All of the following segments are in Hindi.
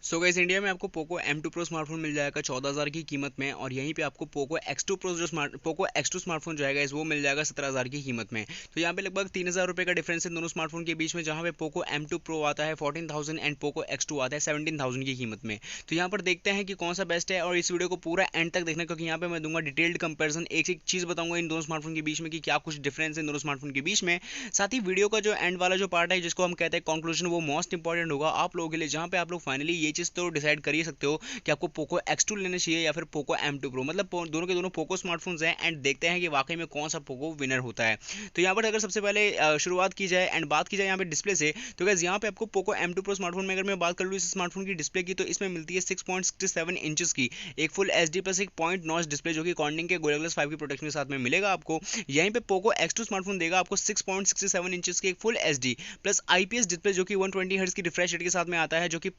सो गाइस, इंडिया में आपको पोको M2 Pro स्मार्टफोन मिल जाएगा 14,000 की कीमत में, और यहीं पे आपको Poco X2 Pro Poco X2 smartphone जो है वो मिल जाएगा 17,000 की कीमत में। तो यहाँ पे लगभग 3,000 रुपये का डिफरेंस है दोनों स्मार्टफोन के बीच में, जहाँ पे पोको M2 Pro आता है 14,000 एंड पोको X2 आता है 17,000 की कीमत में। तो यहाँ पर देखते हैं कि कौन सा बेस्ट है, और इस वीडियो को पूरा एंड तक देखना, क्योंकि यहाँ पे मैं दूंगा डिटेल्ड कंपेरिजन, एक एक चीज़ बताऊंगा इन दोनों स्मार्टफोन के बीच में कि क्या कुछ डिफरेंस है इन दोनों स्मार्टफोन के बीच में। साथ ही वीडियो का जो एंड वाला जो पार्ट है, जिसको हम कहते हैं कंक्लूजन, वो मोस्ट इंपॉर्टेंट होगा आप लोगों के लिए, जहाँ पे आप लोग फाइनली ये चीज़ तो डिसाइड कर ही सकते हो कि आपको पोको X2 लेना चाहिए या फिर पोको M2 Pro। मतलब दोनों के दोनों पोको स्मार्टफोन्स हैं, एंड देखते हैं कि वाकई में कौन सा पोको विनर होता है। तो यहाँ पर अगर सबसे पहले शुरुआत की जाए एंड बात की जाए यहाँ पे डिस्प्ले से, तो गाइस यहाँ पे आपको पोको M2 Pro स्मार्टफोन में अगर मैं बात कर लूँ इस स्मार्टफोन की डिस्प्ले की, तो इसमें मिलती है 6.67 इंचेस की एक फुल HD प्लस एक पॉइंट नॉच डिस्प्ले, जो कि कॉर्निंग के गोरिल्ला ग्लास 5 की प्रोटेक्शन के साथ में मिलेगा आपको। यहीं पे पोको X2 स्मार्टफोन देगा आपको 6.67 इंचेस की एक full HD plus IPS display, जो कि 120 हर्ट्ज की रिफ्रेश रेट के साथ में आता है, जो कि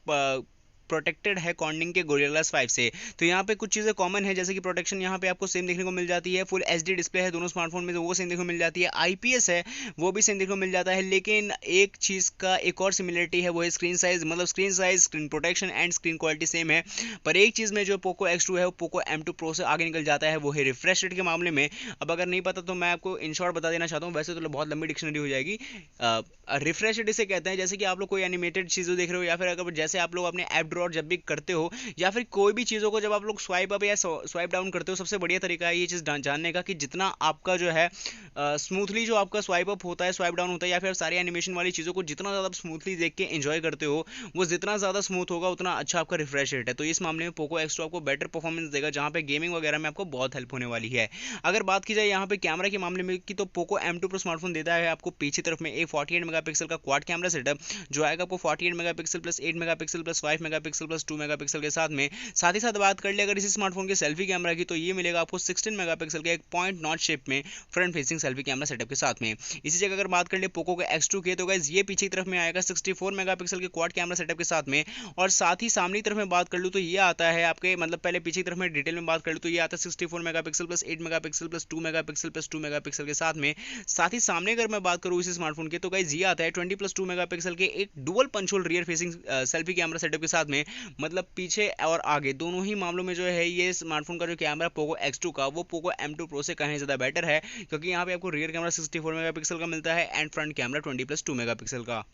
प्रोटेक्टेड है कॉर्निंग के गोरिल्ला ग्लास 5 से। तो यहाँ पे कुछ चीज़ें कॉमन है, जैसे कि प्रोटेक्शन यहाँ पे आपको सेम देखने को मिल जाती है, फुल HD डिस्प्ले है दोनों स्मार्टफोन में, तो वो सेम देखने को मिल जाती है, IPS है वो भी सेम देखने को मिल जाता है। लेकिन एक चीज़ का एक और सिमिलरिटी है, वो है स्क्रीन साइज। मतलब screen size, screen protection and screen quality same है, पर एक चीज़ में जो पोको X2 है वो पोको M2 Pro से आगे निकल जाता है, वो है रिफ्रेश रेट के मामले में। अब अगर नहीं पता तो मैं आपको इन शॉर्ट बता देना चाहता हूँ, वैसे तो बहुत लंबी डिक्शनरी हो जाएगी। रिफ्रेश रेट इसे कहते हैं, जैसे कि आप लोग कोई एनिमेटेड चीज़ें देख रहे हो, या फिर अगर जैसे आप लोग अपने ऐप ड्रॉअर जब भी करते हो, या फिर कोई भी चीज़ों को जब आप लोग स्वाइप अप या स्वाइप डाउन करते हो, सबसे बढ़िया तरीका है ये चीज़ जानने का कि जितना आपका जो है स्मूथली जो आपका स्वाइप अप होता है, स्वाइप डाउन होता है, या फिर सारी एनिमेशन वाली चीज़ों को जितना ज़्यादा स्मूथली देख के एंजॉय करते हो, वो जितना ज़्यादा स्मूथ होगा उतना अच्छा आपका रिफ्रेश रेट है। तो इस मामले में पोको X2 आपको बेटर परफॉर्मेंस देगा, जहाँ पे गेमिंग वगैरह में आपको बहुत हेल्प होने वाली है। अगर बात की जाए यहाँ पे कैमरा के मामले में की, तो पोको M2 Pro स्मार्टफोन देता है आपको पीछे तरफ में एक 48 मेगापिक्सल का क्वाड कैमरा सेटअप, जो आएगा आपको 48 megapixel plus 8 megapixel plus 5 megapixel plus 2 megapixel के साथ में। साथ ही साथ बात कर ले अगर इसी स्मार्टफोन के सेल्फी कैमरा की, तो ये मिलेगा आपको 16 मेगापिक्सल के एक पॉइंट नॉच शेप में front facing selfie camera setup के साथ में। इसी जगह अगर बात कर ले पोको के X2 के, तो गाइस ये पीछे की तरफ में आएगा 64 मेगापिक्सल के क्वाड कैमरा सेटअप के साथ में, और साथ ही सामने की तरफ में बात कर लूँ तो ये आता है आपके, मतलब पहले पीछे की तरफ में डिटेल में बात कर लूँ तो ये आता है 64 megapixel plus 8 megapixel plus 2 megapixel plus 2 megapixel के साथ में। साथ ही सामने अगर मैं बात करूँ इस स्मार्टफोन के, तो गाइस ये आता है 20 प्लस 2 मेगापिक्सल के एक dual punch hole rear facing selfie camera setup के साथ में। मतलब पीछे और आगे दोनों ही मामलों में जो है ये स्मार्टफोन का जो कैमरा पोको X2 का, वो पोको M2 Pro से कहीं ज़्यादा बेटर है, क्योंकि यहाँ पे आपको रियर कैमरा 64 मेगापिक्सल का मिलता है and front camera 20 plus 2 megapixel का।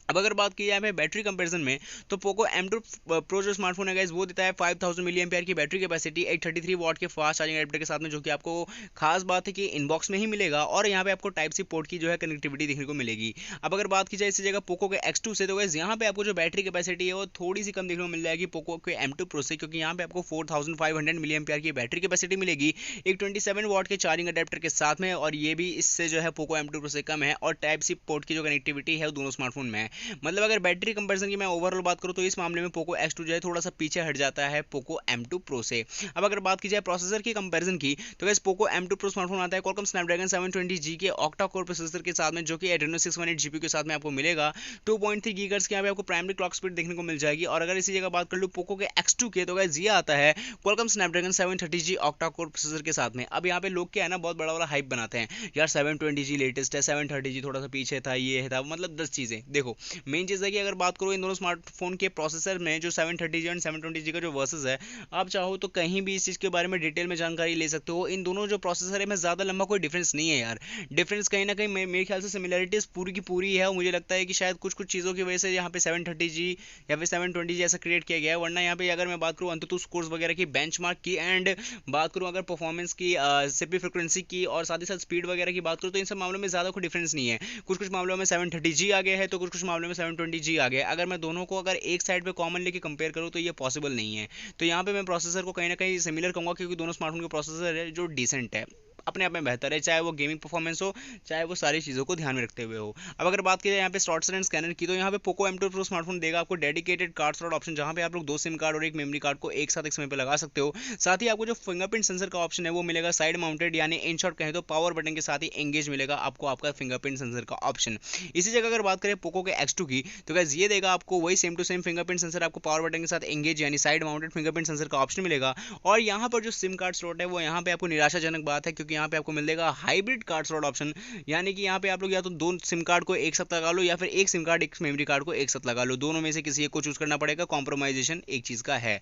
अब अगर बात की जाए बैटरी कंपैरिजन में, तो पोको M2 Pro जो स्मार्टफोन है गाइस वो देता है 5000 मिली एम्पियर की बैटरी कैपेसिटी 833 वॉट के फास्ट चार्जिंग एडेप्टर के साथ में, जो कि आपको खास बात है कि इनबॉक्स में ही मिलेगा, और यहाँ पे आपको टाइप सी पोर्ट की जो है कनेक्टिविटी देखने को मिलेगी। अब अगर बात की जाए इसी जगह पोको के X2 से, तो गाइस यहाँ पे आपको जो बैटरी कैपेसिटी है वो थोड़ी सी कम देखने को मिल जाएगी पोको के M2 Pro से, क्योंकि यहाँ पे आपको 4500 मिली एम्पियर की बैटरी कैपेसिटी मिलेगी एक 27 वॉट के चार्जिंग अडेप्टर के साथ में, और ये भी इससे जो है पोको M2 Pro से कम है, और टाइप सी पोर्ट की जो कनेक्टिविटी है वो दोनों स्मार्टफोन में है। मतलब अगर बैटरी कंपैरिजन की मैं ओवरऑल बात करूं, तो इस मामले में पोको X2 जो है थोड़ा सा पीछे हट जाता है पोको M2 Pro से। अब अगर बात की जाए प्रोसेसर की कंपैरिजन की, तो guys Poco M2 Pro smartphone आता है Qualcomm Snapdragon 720G के ऑक्टा कोर प्रोसेसर के साथ में, जो कि Adreno 618 GPU के साथ में आपको मिलेगा। 2.3 गीगाहर्ट्ज की यहाँ पे आपको प्राइमरी क्लॉक स्पीड देखने को मिल जाएगी। और अगर इसी जगह बात कर लूँ पोको के X2 के, तो गाइस ये आता है Qualcomm Snapdragon 730G octa core processor के साथ में। अब यहाँ पे लोग क्या है ना, बहुत बड़ा वाला हाइप बनाते हैं यार, 720G लेटेस्ट है, 730G थोड़ा सा पीछे था, ये था, मतलब 10 चीजें। देखो मेन चीज है कि अगर बात करो इन दोनों स्मार्टफोन के प्रोसेसर में जो 730G एंड 720G का जो वर्सेस है, आप चाहो तो कहीं भी इस चीज़ के बारे में डिटेल में जानकारी ले सकते हो। इन दोनों जो प्रोसेसर है में ज़्यादा लंबा कोई डिफरेंस नहीं है यार, डिफरेंस कहीं ना कहीं मेरे ख्याल से सिमिलरिटीज पूरी की पूरी है, और मुझे लगता है कि शायद कुछ कुछ चीज़ों की वजह से यहाँ पे 730G या फिर 720G ऐसा क्रिएट किया गया है, वरना यहाँ पे अगर मैं बात करूँ अंतुतु स्कोर्स वगैरह की, बेंचमार्क की, एंड बात करूँ अगर परफॉर्मेंस की, सीपीयू फ्रिक्वेंसी की, और साथ ही साथ स्पीड वगैरह की बात करूँ, तो इन सब मामलों में ज़्यादा कोई डिफरेंस नहीं है। कुछ कुछ मामलों में 730G आ गया है, तो कुछ कुछ मामलों में 720G आ गया है। अगर मैं दोनों को अगर एक साइड पे कॉमन लेके कंपेयर करूँ तो ये पॉसिबल नहीं है। तो यहाँ पे मैं प्रोसेसर को कहीं ना कहीं सिमिलर कहूँगा, क्योंकि दोनों स्मार्टफोन के प्रोसेसर है जो डिसेंट है, अपने आप में बेहतर है, चाहे वो गेमिंग परफॉर्मेंस हो, चाहे वो सारी चीज़ों को ध्यान में रखते हुए हो। अब अगर बात की जाए यहाँ पे स्लॉट्स एंड स्कैनर की, तो यहाँ पे पोको M2 Pro स्मार्टफोन देगा आपको डेडिकेटेड कार्ड स्लॉट ऑप्शन, जहाँ पे आप लोग 2 सिम कार्ड और एक मेमोरी कार्ड को एक साथ एक समय पे लगा सकते हो। साथ ही आपको जो फिंगरप्रिंट सेंसर का ऑप्शन है वो मिलेगा साइड माउंटेड, यानी इन शॉर्ट कहें तो पावर बटन के साथ ही एंगेज मिलेगा आपको आपका फिंगरप्रिंट सेंसर का ऑप्शन। इसी जगह अगर बात करें पोको के X2 की, तो गाइस ये देगा आपको वही same to same fingerprint sensor, आपको पावर बटन के साथ एंगेज यानी साइड माउंटेड फिंगरप्रिंट सेंसर का ऑप्शन मिलेगा। और यहाँ पर जो सिम कार्ड स्लॉट है वो यहाँ पे आपको निराशाजनक बात है, क्योंकि यहाँ पे आपको मिल जाएगा हाइब्रिड कार्ड स्लॉट ऑप्शन, यानी कि यहाँ पे आप लोग या तो दो सिम कार्ड को एक साथ लगा लो या फिर एक सिम कार्ड एक मेमोरी कार्ड को एक साथ लगा लो, दोनों में से किसी एक को चूज करना पड़ेगा, कॉम्प्रोमाइजेशन एक चीज का है।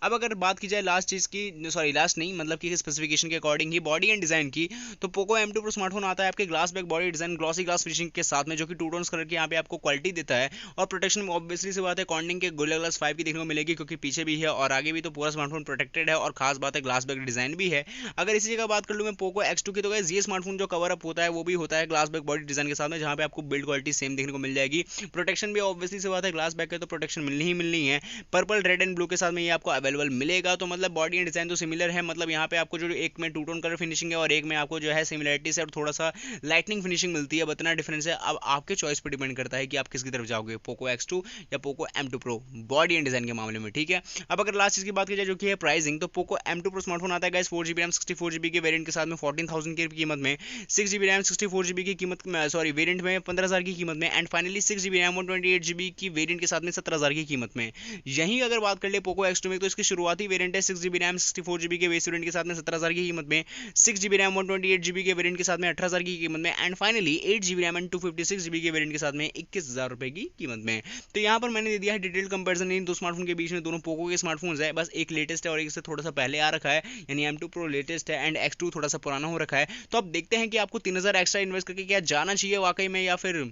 अब अगर बात की जाए लास्ट चीज की, सॉरी लास्ट नहीं मतलब कि स्पेसिफिकेशन के according he body and design की, तो पोको M2 Pro स्मार्टफोन आता है आपके glass back body design glossy glass finishing के साथ में, जो कि 2 टोन्स कलर की यहाँ पे आपको क्वालिटी देता है। और प्रोटेक्शन में ऑब्वियसली से बात है कॉर्निंग के गोरिल्ला ग्लास 5 की देखने को मिलेगी, क्योंकि पीछे भी है और आगे भी, तो पूरा स्मार्टफोन प्रोटेक्टेड है। और खास बात है ग्लास बैक डिजाइन भी है। अगर इसी जगह बात कर लूँ मैं पोको X2 की, तो ये स्मार्टफोन जो कवर अप होता है वो भी होता है ग्लास बैक बॉडी डिजाइन के साथ में, जहाँ पे आपको बिल्ड क्वालिटी सेम देखने को मिल जाएगी। प्रोटेक्शन भी ऑब्वियसली से बात है ग्लास बैक है तो प्रोटेक्शन मिलनी ही मिलनी है। पर्पल रेड एंड ब्लू के साथ में ये आपको अवेलेबल मिलेगा। तो मतलब बॉडी एंड डिजाइन तो सिमिलर है, मतलब यहाँ पे आपको जो एक में 2 टोन कलर फिनिशिंग है और एक में आपको जो है सिमिलरिटी से और थोड़ा सा लाइटनिंग फिनिशिंग मिलती है, इतना डिफरेंस है। अब आपके चॉइस पर डिपेंड करता है कि आप किसकी तरफ जाओगे, पोको X2 या Poco M2 Pro body and design के मामले में, ठीक है। अब अगर लास्ट चीज की बात की जाए जो कि है प्राइसिंग, तो पोको M2 Pro स्मार्टफोन आता है गाइस 4GB रैम 64GB के वेरिएंट के साथ में 14,000 की कीमत में, 6GB रैम 64GB की कीमत सॉरी वेरिएंट में 15,000 की कीमत में, and finally 6GB RAM 128GB की वेरिएंट के साथ में 17,000 की कीमत में। यहीं अगर बात कर ले पोको X2 में, तो इसकी शुरुआती वेरिएंट है 6GB रैम 64GB के बेस वेरिएंट के साथ में 17,000 की कीमत में, 6GB रैम 128GB के वेरिएंट के साथ में 18,000 की कीमत में, and finally 8GB RAM and 256GB के वेरिएंट के साथ में 21,000 रुपए की कीमत में। तो यहाँ पर मैंने दे दिया है डिटेल कंपैरिजन इन दो स्मार्टफोन के बीच में। दोनों पोको के स्मार्टफोन्स है, बस एक लेटेस्ट है और एक से थोड़ा सा पहले आ रखा है, यानी M2 Pro लेटेस्ट है एंड X2 थोड़ा सा पुराना हो रखा है। तो अब देखते हैं कि आपको 3,000 एक्स्ट्रा इन्वेस्ट करके क्या जाना चाहिए वाकई में, या फिर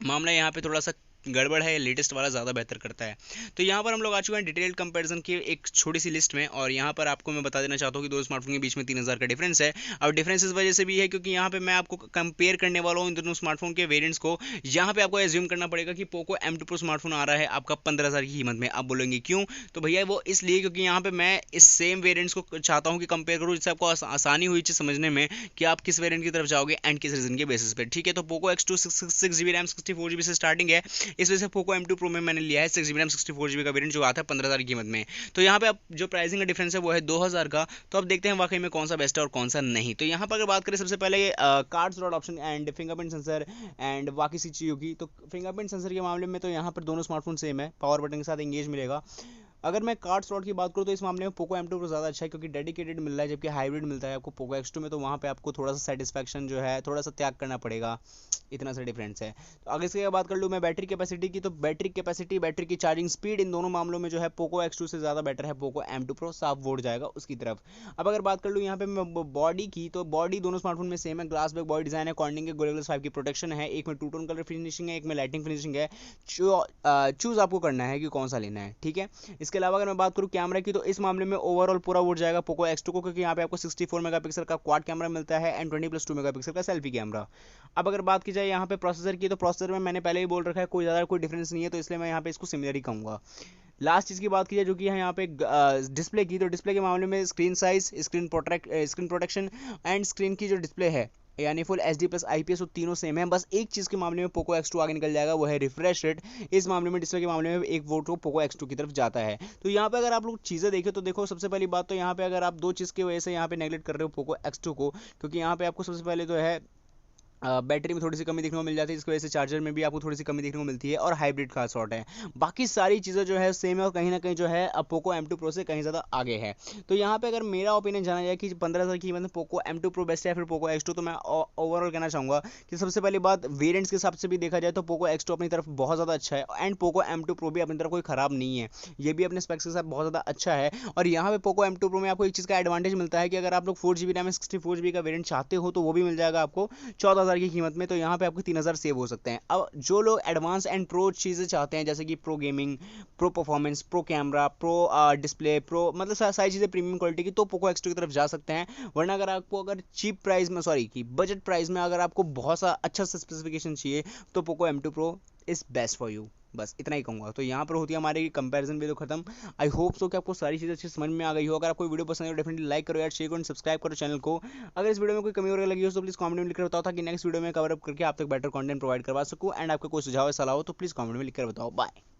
मामला यहाँ पे थोड़ा सा गड़बड़ है, लेटेस्ट वाला ज़्यादा बेहतर करता है। तो यहाँ पर हम लोग आ चुके हैं डिटेल्ड कंपैरिजन की एक छोटी सी लिस्ट में, और यहाँ पर आपको मैं बता देना चाहता हूँ कि दो स्मार्टफोन के बीच में 3,000 का डिफरेंस है। अब डिफरेंस इस वजह से भी है क्योंकि यहाँ पे मैं आपको कंपेयर करने वाला हूँ इन दोनों स्मार्टफोन के वेरियंट्स को। यहाँ पे आपको एज्यूम करना पड़ेगा कि पोको M2 Pro स्मार्टफोन आ रहा है आपका 15,000 की कीमत में। आप बोलेंगे क्यों, तो भैया वो इसलिए क्योंकि यहाँ पे मैं इस सेम वेरियंट्स को चाहता हूँ कि कंपेयर करूँ, जिससे आपको आसानी हुई चीज़ समझने में कि आप किस वेरियंट की तरफ जाओगे एंड किस रीजन के बेसिस पे, ठीक है। तो Poco X2 6GB RAM 64GB से स्टार्टिंग है, इस वजह से पोको M2 Pro में मैंने लिया है 6GB रैम 64GB का वेरिएंट जो आता है 15,000 की कीमत में। तो यहाँ पे अब जो प्राइसिंग का डिफरेंस है वो है 2,000 का। तो अब देखते हैं वाकई में कौन सा बेस्ट है और कौन सा नहीं। तो यहाँ पर अगर बात करें सबसे पहले card slot option and fingerprint sensor and बाकी सी चीज़ों की, तो फिंगरप्रिंट सेंसर के मामले में तो यहाँ पर दोनों स्मार्टफोन सेम है, पावर बटन के साथ एंगेज मिलेगा। अगर मैं कार्ड स्लॉट की बात करूँ तो इस मामले में पोको M2 Pro ज़्यादा अच्छा है, क्योंकि डेडिकेटेड मिल रहा है, जबकि हाइब्रिड मिलता है आपको पोको X2 में। तो वहाँ पे आपको थोड़ा सा सेटिस्फैक्शन जो है थोड़ा सा त्याग करना पड़ेगा, इतना सा डिफरेंस है। तो अगर इसकी बात कर लूँ मैं बैटरी कैपेसिटी की, तो बैटरी कैपेसिटी बैटरी की चार्जिंग स्पीड इन दोनों मामलों में जो है पोको X2 से ज़्यादा बेटर है, पोको M2 Pro साफ वोट जाएगा उसकी तरफ। अब अगर बात कर लूँ यहाँ पे मैं बॉडी की, तो बॉडी दोनों स्मार्टफोन में सेम है, ग्लास बैक बॉडी डिजाइन है, कॉर्निंग के गोरिल्ला ग्लास 5 की प्रोटेक्शन है, एक में 2 टोन कलर फिनिशिंग है, एक में लाइटिंग फिनिशिंग है। चूज आपको करना है कि कौन सा लेना है, ठीक है। इसके अलावा अगर मैं बात करूँ कैमरा की, तो इस मामले में ओवरऑल पूरा वोट जाएगा पोको X2 को, क्योंकि यहाँ पे आपको 64 मेगापिक्सल का क्वाड कैमरा मिलता है एंड 20+2 मेगापिक्सल का सेल्फी कैमरा। अब अगर बात की जाए यहाँ पे प्रोसेसर की, तो प्रोसेसर में मैंने पहले ही बोल रखा है कोई ज़्यादा कोई डिफरेंस नहीं है, तो इसलिए मैं यहाँ पे इसको सिमिलर ही कहूँगा। लास्ट चीज़ की बात की जाए जो कि है यहाँ पे डिस्प्ले की, तो डिस्प्ले के मामले में screen size, screen protection and screen की जो डिस्प्ले है यानी फुल HD प्लस IPS, वो तीनों सेम है। बस एक चीज़ के मामले में पोको X2 आगे निकल जाएगा, वो है रिफ्रेश रेट। इस मामले में डिस्प्ले के मामले में एक वोट पोको X2 की तरफ जाता है। तो यहाँ पे अगर आप लोग चीज़ें देखें तो देखो, सबसे पहली बात तो यहाँ पे अगर आप दो चीज़ की वजह से यहाँ पे नेगलेक्ट कर रहे हो पोको X2 को, क्योंकि यहाँ पे आपको सबसे पहले तो है बैटरी में थोड़ी सी कमी देखने को मिल जाती है, जिसकी वजह से चार्जर में भी आपको थोड़ी सी कमी देखने को मिलती है, और हाइब्रिड का स्लॉट है। बाकी सारी चीज़ें जो है सेम है, और कहीं ना कहीं जो है अब पोको M2 Pro से कहीं ज़्यादा आगे है। तो यहाँ पे अगर मेरा ओपिनियन जाना जाए कि 15,000 की कीमत में पोको M2 Pro बेस्ट है या फिर पोको X2, तो मैं ओवरऑल कहना चाहूँगा कि सबसे पहली बात वेरियंट्स के हिसाब से भी देखा जाए तो पोको X2 अपनी तरफ बहुत ज़्यादा अच्छा है, एंड पोको M2 Pro भी अपनी तरफ कोई ख़राब नहीं है, ये भी अपने स्पेक्स के साथ बहुत ज़्यादा अच्छा है। और यहाँ पे पोको M2 Pro में आपको एक चीज़ का एडवांटेज मिलता है कि अगर आप लोग 4GB रैम 64GB का वेरियंट चाहते हो तो वो भी मिल जाएगा आपको 14,000 की कीमत में। तो यहाँ पे आपको 3,000 सेव हो सकते हैं। अब जो लोग एडवांस एंड प्रो चीज़ें चाहते हैं, जैसे कि pro gaming, pro performance, pro camera, pro display, pro मतलब सारी चीज़ें प्रीमियम क्वालिटी की, तो पोको X2 की तरफ जा सकते हैं। वरना अगर आपको अगर चीप प्राइस में सॉरी कि बजट प्राइस में अगर आपको बहुत सा अच्छा सा स्पेसिफिकेशन चाहिए, तो Poco M2 Pro is best for you. बस इतना ही कहूँगा। तो यहाँ पर होती है हमारी कंपैरिजन वीडियो खत्म। आई होप सो कि आपको सारी चीज़ें अच्छी समझ में आ गई हो। अगर आपको वीडियो पसंद है तो डेफिनेटली लाइक करो यार, शेयर करो, सब्सक्राइब करो चैनल को। अगर इस वीडियो में कोई कमी वगैरह लगी हो तो प्लीज़ कमेंट में लिखकर बताओ, ताकि नेक्स्ट वीडियो में कवर अप करके आप तक बेटर कंटेंट प्रोवाइड करवा सकूँ। एंड आपका कोई सुझाव सलाह हो तो प्लीज़ कमेंट में लिखकर बताओ। बाय।